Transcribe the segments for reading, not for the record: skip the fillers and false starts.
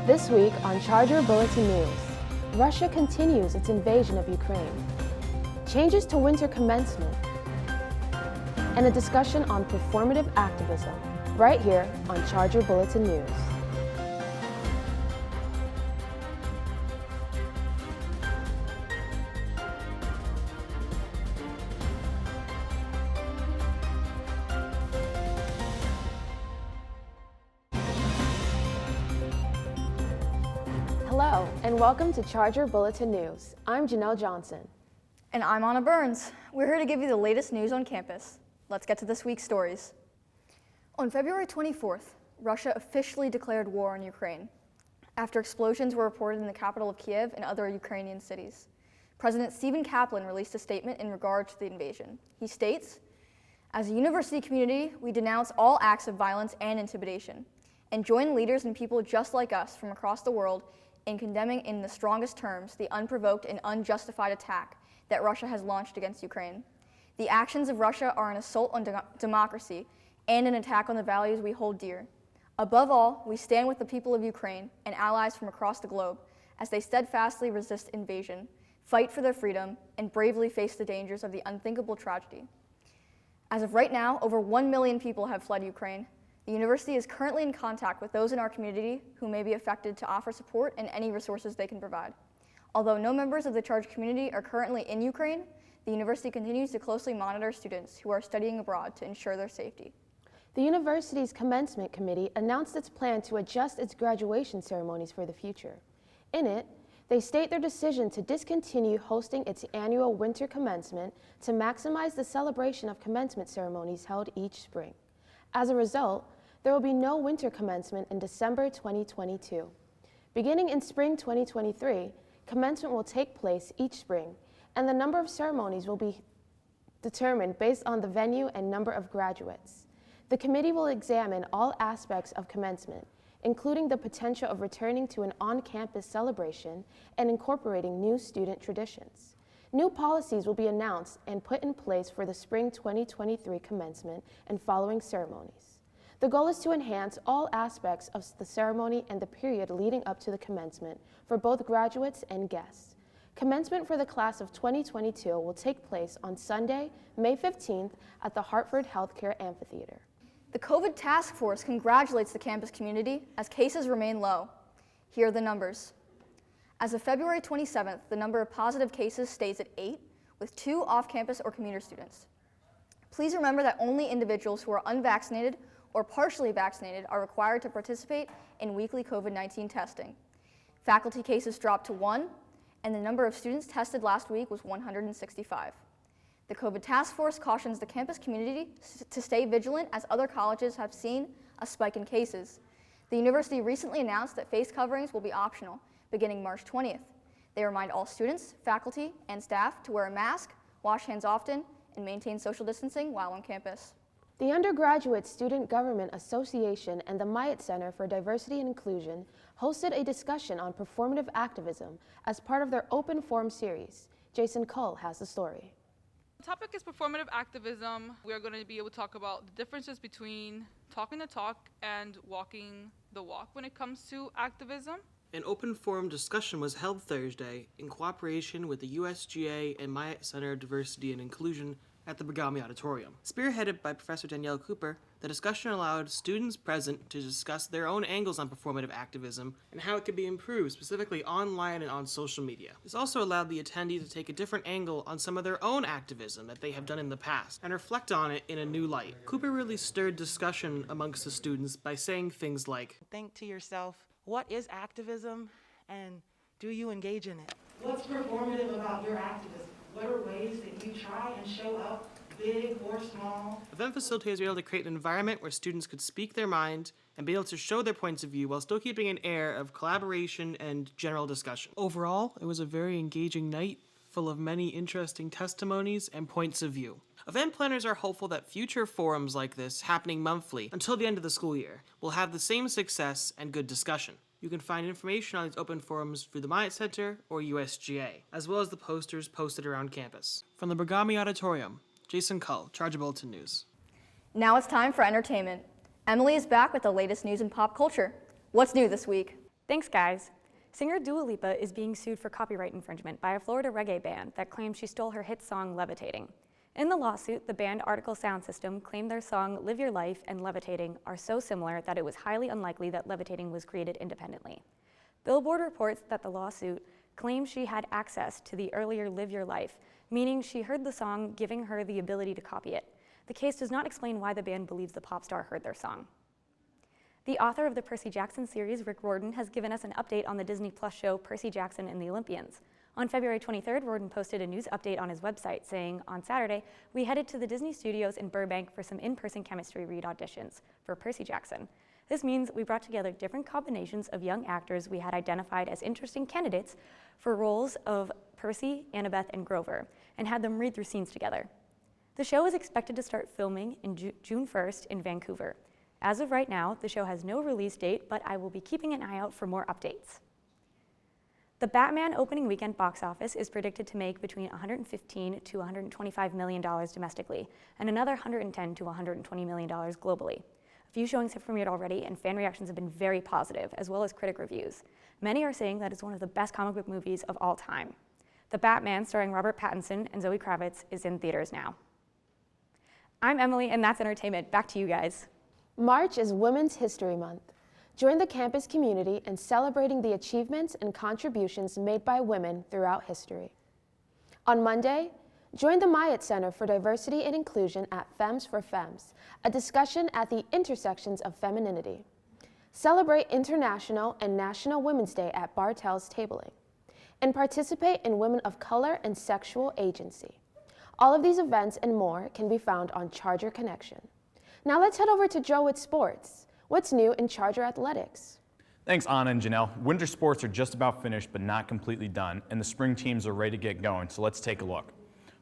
This week on Charger Bulletin News, Russia continues its invasion of Ukraine, changes to winter commencement, and a discussion on performative activism, right here on Charger Bulletin News. Hello, and welcome to Charger Bulletin News. I'm Janelle Johnson. And I'm Anna Burns. We're here to give you the latest news on campus. Let's get to this week's stories. On February 24th, Russia officially declared war on Ukraine after explosions were reported in the capital of Kiev and other Ukrainian cities. President Stephen Kaplan released a statement in regard to the invasion. He states, "As a university community, we denounce all acts of violence and intimidation and join leaders and people just like us from across the world in condemning in the strongest terms the unprovoked and unjustified attack that Russia has launched against Ukraine. The actions of Russia are an assault on democracy and an attack on the values we hold dear. Above all, we stand with the people of Ukraine and allies from across the globe as they steadfastly resist invasion, fight for their freedom, and bravely face the dangers of the unthinkable tragedy." As of right now, over 1 million people have fled Ukraine. The university is currently in contact with those in our community who may be affected to offer support and any resources they can provide. Although no members of the Charge community are currently in Ukraine, the university continues to closely monitor students who are studying abroad to ensure their safety. The university's Commencement Committee announced its plan to adjust its graduation ceremonies for the future. In it, they state their decision to discontinue hosting its annual winter commencement to maximize the celebration of commencement ceremonies held each spring. As a result, there will be no winter commencement in December 2022. Beginning in spring 2023, commencement will take place each spring, and the number of ceremonies will be determined based on the venue and number of graduates. The committee will examine all aspects of commencement, including the potential of returning to an on-campus celebration and incorporating new student traditions. New policies will be announced and put in place for the spring 2023 commencement and following ceremonies. The goal is to enhance all aspects of the ceremony and the period leading up to the commencement for both graduates and guests. Commencement for the class of 2022 will take place on Sunday, May 15th at the Hartford Healthcare Amphitheater. The COVID task force congratulates the campus community as cases remain low. Here are the numbers. As of February 27th, the number of positive cases stays at 8, with 2 off-campus or commuter students. Please remember that only individuals who are unvaccinated or partially vaccinated are required to participate in weekly COVID-19 testing. Faculty cases dropped to 1, and the number of students tested last week was 165. The COVID task force cautions the campus community to stay vigilant as other colleges have seen a spike in cases. The university recently announced that face coverings will be optional beginning March 20th. They remind all students, faculty, and staff to wear a mask, wash hands often, and maintain social distancing while on campus. The Undergraduate Student Government Association and the Myatt Center for Diversity and Inclusion hosted a discussion on performative activism as part of their Open Forum series. Jason Cull has the story. The topic is performative activism. We are going to be able to talk about the differences between talking the talk and walking the walk when it comes to activism. An open forum discussion was held Thursday in cooperation with the USGA and Myatt Center Diversity and Inclusion at the Bergami Auditorium. Spearheaded by Professor Danielle Cooper, the discussion allowed students present to discuss their own angles on performative activism and how it could be improved, specifically online and on social media. This also allowed the attendees to take a different angle on some of their own activism that they have done in the past and reflect on it in a new light. Cooper really stirred discussion amongst the students by saying things like, "Think to yourself, what is activism, and do you engage in it? What's performative about your activism? What are ways that you try and show up, big or small?" Event facilitators were able to create an environment where students could speak their mind and be able to show their points of view while still keeping an air of collaboration and general discussion. Overall, it was a very engaging night, full of many interesting testimonies and points of view. Event planners are hopeful that future forums like this, happening monthly until the end of the school year, will have the same success and good discussion. You can find information on these open forums through the Myatt Center or USGA, as well as the posters posted around campus. From the Bergami Auditorium, Jason Cull, Charger Bulletin News. Now it's time for entertainment. Emily is back with the latest news in pop culture. What's new this week? Thanks, guys. Singer Dua Lipa is being sued for copyright infringement by a Florida reggae band that claims she stole her hit song Levitating. In the lawsuit, the band Article Sound System claimed their song Live Your Life and Levitating are so similar that it was highly unlikely that Levitating was created independently. Billboard reports that the lawsuit claims she had access to the earlier Live Your Life, meaning she heard the song, giving her the ability to copy it. The case does not explain why the band believes the pop star heard their song. The author of the Percy Jackson series, Rick Riordan, has given us an update on the Disney Plus show Percy Jackson and the Olympians. On February 23rd, Riordan posted a news update on his website saying, on Saturday, we headed to the Disney Studios in Burbank for some in-person chemistry read auditions for Percy Jackson. This means we brought together different combinations of young actors we had identified as interesting candidates for roles of Percy, Annabeth, and Grover, and had them read through scenes together. The show is expected to start filming in June 1st in Vancouver. As of right now, the show has no release date, but I will be keeping an eye out for more updates. The Batman opening weekend box office is predicted to make between $115 to $125 million domestically, and another $110 to $120 million globally. A few showings have premiered already, and fan reactions have been very positive, as well as critic reviews. Many are saying that it's one of the best comic book movies of all time. The Batman, starring Robert Pattinson and Zoe Kravitz, is in theaters now. I'm Emily, and that's entertainment. Back to you guys. March is Women's History Month. Join the campus community in celebrating the achievements and contributions made by women throughout history. On Monday, join the Myatt Center for Diversity and Inclusion at Femmes for Femmes, a discussion at the intersections of femininity. Celebrate International and National Women's Day at Bartell's Tabling, and participate in Women of Color and Sexual Agency. All of these events and more can be found on Charger Connection. Now let's head over to Joe with sports. What's new in Charger athletics? Thanks, Anna and Janelle. Winter sports are just about finished, but not completely done, and the spring teams are ready to get going, so let's take a look.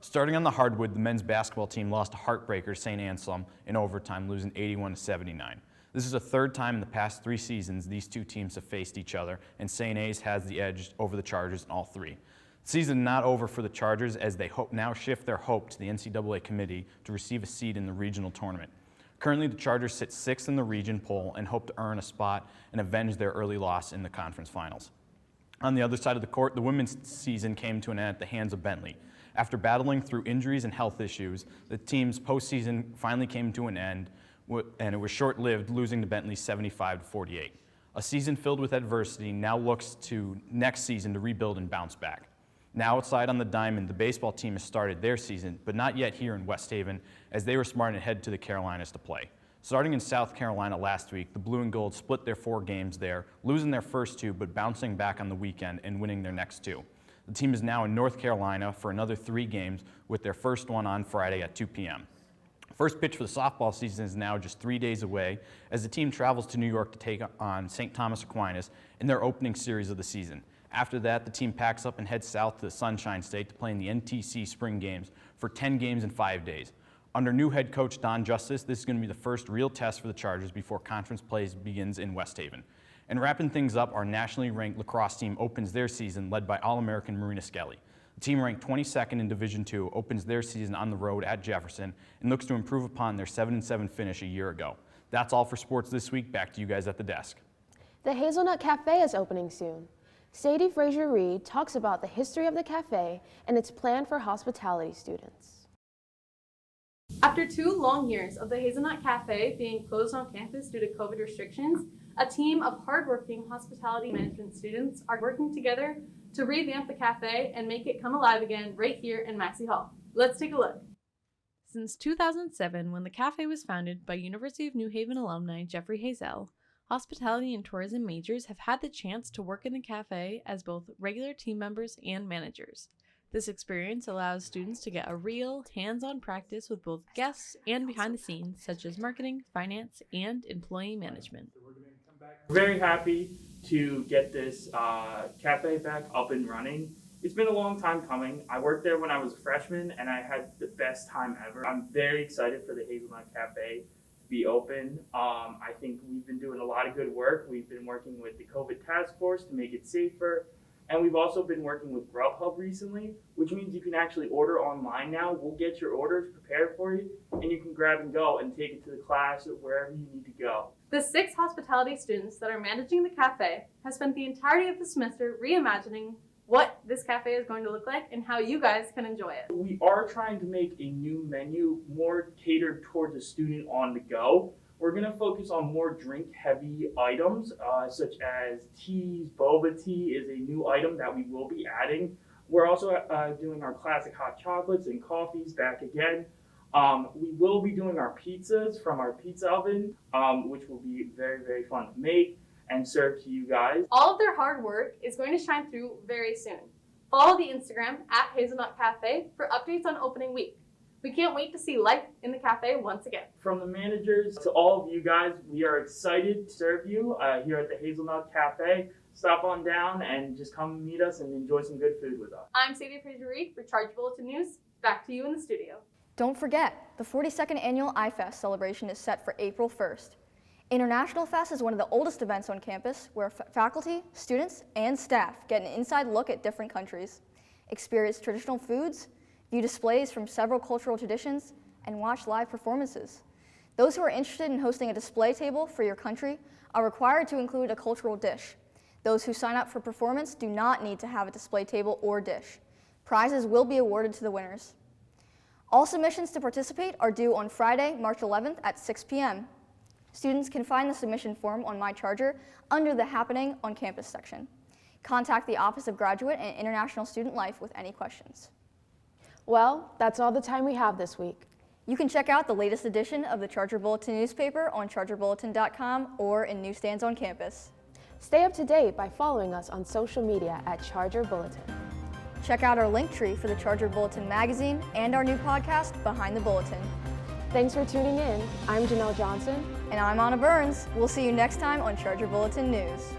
Starting on the hardwood, the men's basketball team lost a heartbreaker to St. Anselm in overtime, losing 81-79. This is the third time in the past 3 seasons these two teams have faced each other, and St. A's has the edge over the Chargers in all 3. The season not over for the Chargers, as they now shift their hope to the NCAA committee to receive a seed in the regional tournament. Currently, the Chargers sit 6th in the region poll and hope to earn a spot and avenge their early loss in the conference finals. On the other side of the court, the women's season came to an end at the hands of Bentley. After battling through injuries and health issues, the team's postseason finally came to an end, and it was short-lived, losing to Bentley 75-48. A season filled with adversity now looks to next season to rebuild and bounce back. Now outside on the diamond, the baseball team has started their season, but not yet here in West Haven, as they were smart and head to the Carolinas to play. Starting in South Carolina last week, the Blue and Gold split their 4 games there, losing their first 2, but bouncing back on the weekend and winning their next 2. The team is now in North Carolina for another 3 games, with their first one on Friday at 2 p.m. First pitch for the softball season is now just 3 days away, as the team travels to New York to take on St. Thomas Aquinas in their opening series of the season. After that, the team packs up and heads south to the Sunshine State to play in the NTC Spring Games for 10 games in 5 days. Under new head coach Don Justice, this is going to be the first real test for the Chargers before conference play begins in West Haven. And wrapping things up, our nationally ranked lacrosse team opens their season led by All-American Marina Skelly. The team ranked 22nd in Division II opens their season on the road at Jefferson and looks to improve upon their 7-7 finish a year ago. That's all for sports this week. Back to you guys at the desk. The Hazelnut Cafe is opening soon. Sadie Frazier-Reed talks about the history of the cafe and its plan for hospitality students. After 2 long years of the Hazelnut Cafe being closed on campus due to COVID restrictions, a team of hardworking hospitality management students are working together to revamp the cafe and make it come alive again right here in Maxey Hall. Let's take a look. Since 2007, when the cafe was founded by University of New Haven alumni Jeffrey Hazel, hospitality and tourism majors have had the chance to work in the cafe as both regular team members and managers. This experience allows students to get a real, hands-on practice with both guests and behind the scenes, such as marketing, finance, and employee management. We're very happy to get this cafe back up and running. It's been a long time coming. I worked there when I was a freshman, and I had the best time ever. I'm very excited for the Hazelnut Cafe to be open. I think we've been doing a lot of good work. We've been working with the COVID task force to make it safer. And we've also been working with Grubhub recently, which means you can actually order online now. We'll get your orders prepared for you, and you can grab and go and take it to the class or wherever you need to go. The 6 hospitality students that are managing the cafe have spent the entirety of the semester reimagining what this cafe is going to look like and how you guys can enjoy it. We are trying to make a new menu more catered towards a student on the go. We're going to focus on more drink-heavy items, such as teas. Boba tea is a new item that we will be adding. We're also doing our classic hot chocolates and coffees back again. We will be doing our pizzas from our pizza oven, which will be very, very fun to make and serve to you guys. All of their hard work is going to shine through very soon. Follow the Instagram at Hazelnut Cafe for updates on opening week. We can't wait to see life in the cafe once again. From the managers to all of you guys, we are excited to serve you here at the Hazelnut Cafe. Stop on down and just come meet us and enjoy some good food with us. I'm Sadie Fraser-Reed for Charger Bulletin News. Back to you in the studio. Don't forget, the 42nd annual iFest celebration is set for April 1st. International Fest is one of the oldest events on campus where faculty, students, and staff get an inside look at different countries, experience traditional foods, view displays from several cultural traditions, and watch live performances. Those who are interested in hosting a display table for your country are required to include a cultural dish. Those who sign up for performance do not need to have a display table or dish. Prizes will be awarded to the winners. All submissions to participate are due on Friday, March 11th at 6 p.m. Students can find the submission form on My Charger under the Happening on Campus section. Contact the Office of Graduate and International Student Life with any questions. Well, that's all the time we have this week. You can check out the latest edition of the Charger Bulletin newspaper on chargerbulletin.com or in newsstands on campus. Stay up to date by following us on social media at Charger Bulletin. Check out our link tree for the Charger Bulletin magazine and our new podcast, Behind the Bulletin. Thanks for tuning in. I'm Janelle Johnson. And I'm Anna Burns. We'll see you next time on Charger Bulletin News.